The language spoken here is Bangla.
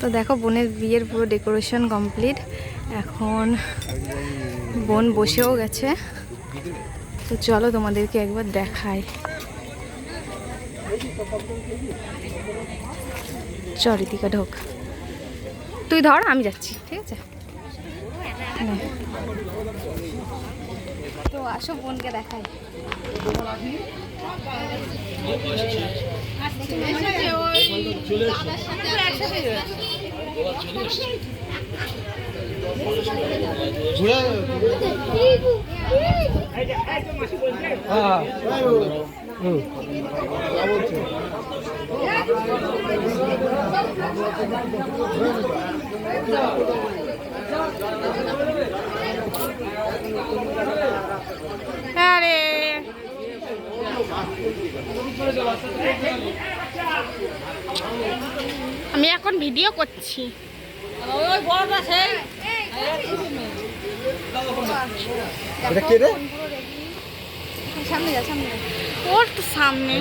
তো দেখো বোনের বিয়ের পুরো ডেকোরেশন কমপ্লিট। এখন বোন বসেও গেছে, তো চলো তোমাদেরকে একবার দেখাই। চল ঋতিকা ঢোক, তুই ধর আমি যাচ্ছি, ঠিক আছে? তো আসো বোনকে দেখাই। আরে আমি এখন ভিডিও করছি। সামনে যা, সামনে ওর তো সামনে।